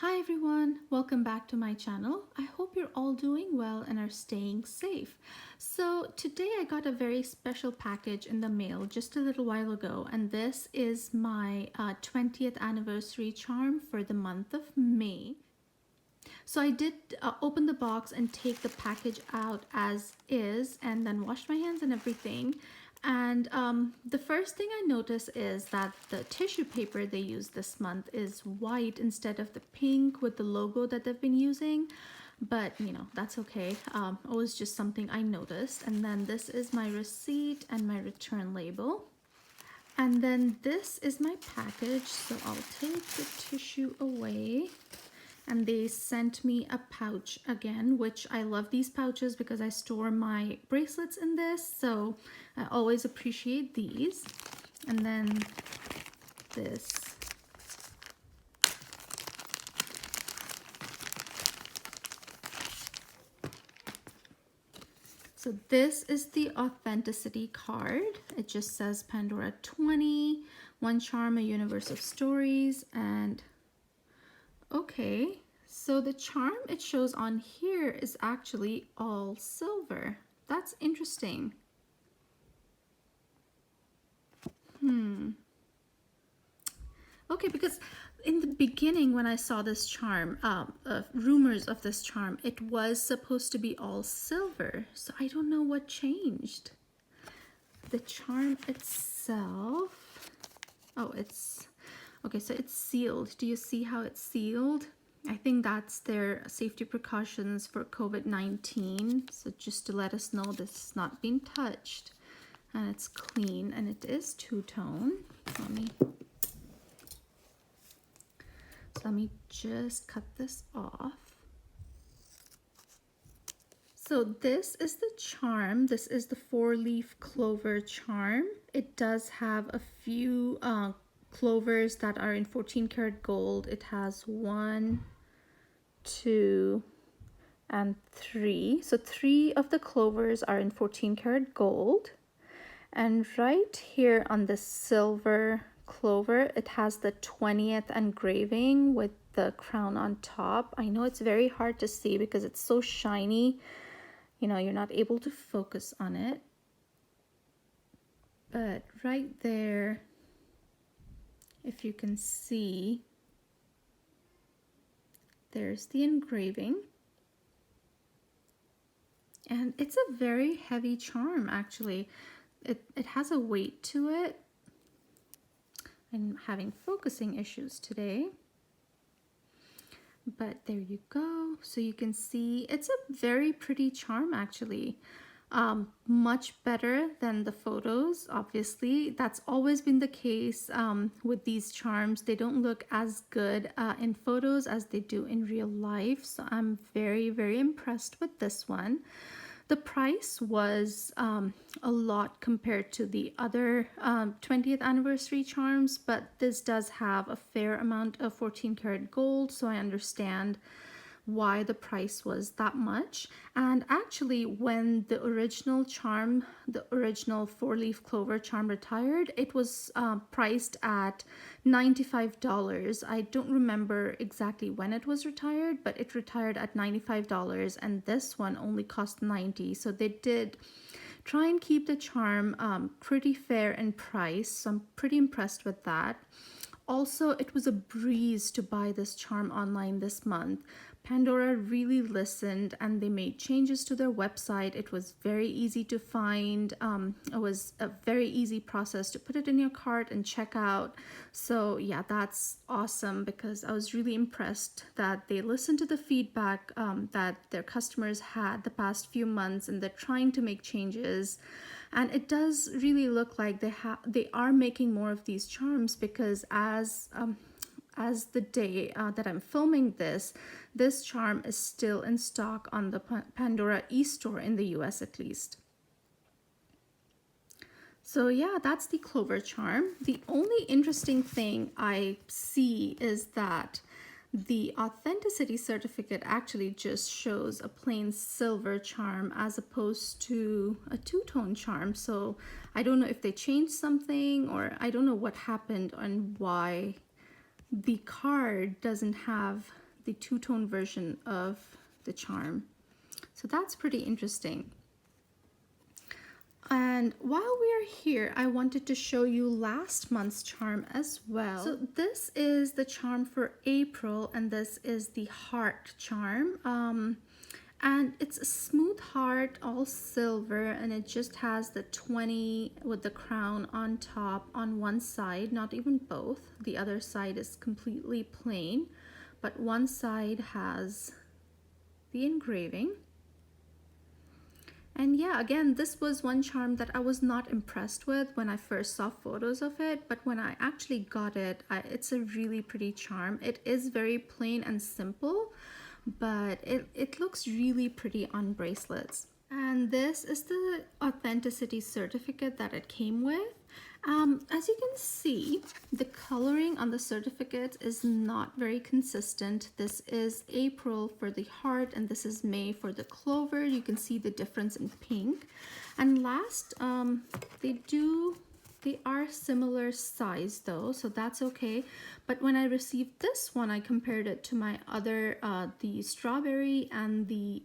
Hi everyone, welcome back to my channel. I hope you're all doing well and are staying safe. So today I got a very special package in the mail just a little while ago, and this is my 20th anniversary charm for the month of May. So I did open the box and take the package out as is and then washed my hands and everything. And the first thing I notice is that the tissue paper they use this month is white instead of the pink with the logo that they've been using. But you know, that's okay. It was just something I noticed. And then this is my receipt and my return label. And then this is my package. So I'll take the tissue away. And they sent me a pouch again, which I love these pouches because I store my bracelets in this, so I always appreciate these. And then this. So this is the authenticity card. It just says Pandora 20, one charm, a universe of stories, and okay, so the charm it shows on here is actually all silver. That's interesting. Okay, because in the beginning when I saw this charm, rumors of this charm, it was supposed to be all silver. So I don't know what changed. The charm itself, oh, it's, okay, so it's sealed. Do you see how it's sealed? I think that's their safety precautions for COVID-19. So just to let us know this has not been touched and it's clean, and it is two-tone. Let me just cut this off. So this is the charm. This is the 4-leaf clover charm. It does have a few clovers that are in 14 karat gold. It has 1, 2, and 3. So 3 of the clovers are in 14 karat gold. And right here on the silver clover, it has the 20th engraving with the crown on top. I know it's very hard to see because it's so shiny. You know, you're not able to focus on it. But right there, if you can see, there's the engraving. And it's a very heavy charm, actually. It has a weight to it. I'm having focusing issues today. But there you go. So you can see it's a very pretty charm, actually. Much better than the photos, obviously. That's always been the case with these charms. They don't look as good in photos as they do in real life. So I'm very, very impressed with this one. The price was a lot compared to the other 20th anniversary charms, but this does have a fair amount of 14 karat gold, so I understand why the price was that much. And actually, when the original charm, the original 4-leaf clover charm retired, it was priced at $95. I don't remember exactly when it was retired, but it retired at $95, and this one only cost $90. So they did try and keep the charm pretty fair in price, so I'm pretty impressed with that. Also, it was a breeze to buy this charm online this month. Pandora really listened and they made changes to their website. It was very easy to find. It was a very easy process to put it in your cart and check out. So yeah, that's awesome because I was really impressed that they listened to the feedback that their customers had the past few months, and they're trying to make changes. And it does really look like they are making more of these charms because as the day that I'm filming this charm is still in stock on the Pandora e-store in the US at least. So yeah, that's the Clover charm. The only interesting thing I see is that the authenticity certificate actually just shows a plain silver charm as opposed to a two-tone charm. So I don't know if they changed something, or I don't know what happened and why the card doesn't have the two-tone version of the charm. So that's pretty interesting. And while we are here, I wanted to show you last month's charm as well. So this is the charm for April, and this is the heart charm. And it's a smooth heart, all silver, and it just has the 20 with the crown on top on one side, not even both. The other side is completely plain, but one side has the engraving. And yeah, again, this was one charm that I was not impressed with when I first saw photos of it, but when I actually got it, it's a really pretty charm. It is very plain and simple, but it looks really pretty on bracelets. And this is the authenticity certificate that it came with. As you can see, the coloring on the certificate is not very consistent. This is April for the heart, and this is May for the clover. You can see the difference in pink. And last, they are similar size though, so that's okay. But when I received this one, I compared it to my other, the strawberry and the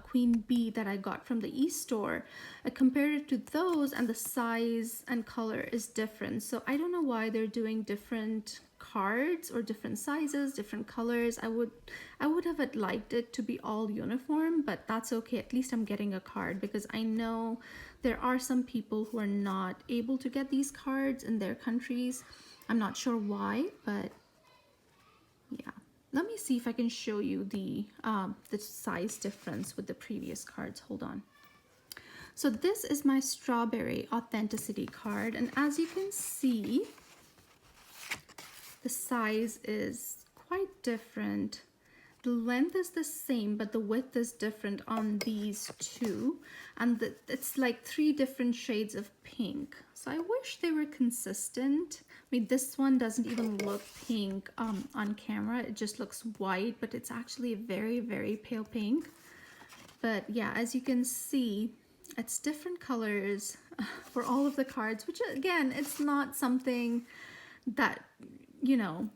queen bee that I got from the e-store. I compared it to those, and the size and color is different. So I don't know why they're doing different cards or different sizes, different colors. I would have liked it to be all uniform, but that's okay. At least I'm getting a card, because I know there are some people who are not able to get these cards in their countries. I'm not sure why, but yeah. Let me see if I can show you the size difference with the previous cards. Hold on. So this is my strawberry authenticity card, and as you can see, the size is quite different. The length is the same, but the width is different on these two, and it's like 3 different shades of pink. So I wish they were consistent. I mean, this one doesn't even look pink on camera. It just looks white, but it's actually a very, very pale pink. But yeah, as you can see, it's different colors for all of the cards, which again, it's not something that, you know,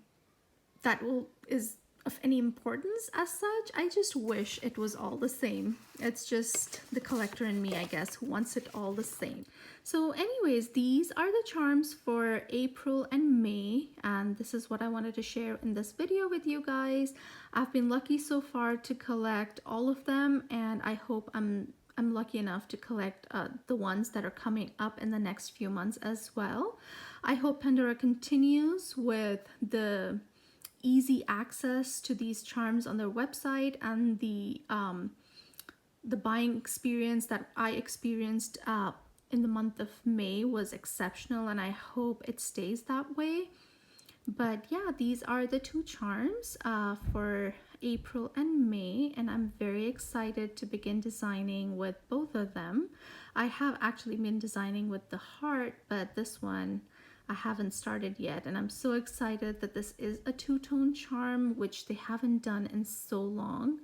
is of any importance as such. I just wish it was all the same. It's just the collector in me, I guess, who wants it all the same. So anyways, these are the charms for April and May, and this is what I wanted to share in this video with you guys. I've been lucky so far to collect all of them, and I hope I'm lucky enough to collect the ones that are coming up in the next few months as well. I hope Pandora continues with the easy access to these charms on their website, and the buying experience that I experienced in the month of May was exceptional, and I hope it stays that way. But yeah, these are the 2 charms for April and May, and I'm very excited to begin designing with both of them. I have actually been designing with the heart, but this one I haven't started yet, and I'm so excited that this is a 2-tone charm, which they haven't done in so long.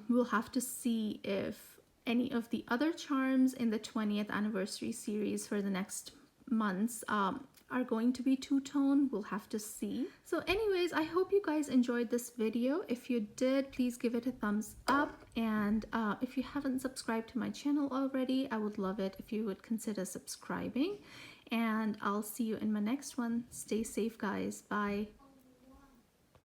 We'll have to see if any of the other charms in the 20th anniversary series for the next months are going to be 2-tone. We'll have to see. So anyways, I hope you guys enjoyed this video. If you did, please give it a thumbs up, and if you haven't subscribed to my channel already, I would love it if you would consider subscribing, and I'll see you in my next one. Stay safe, guys. Bye.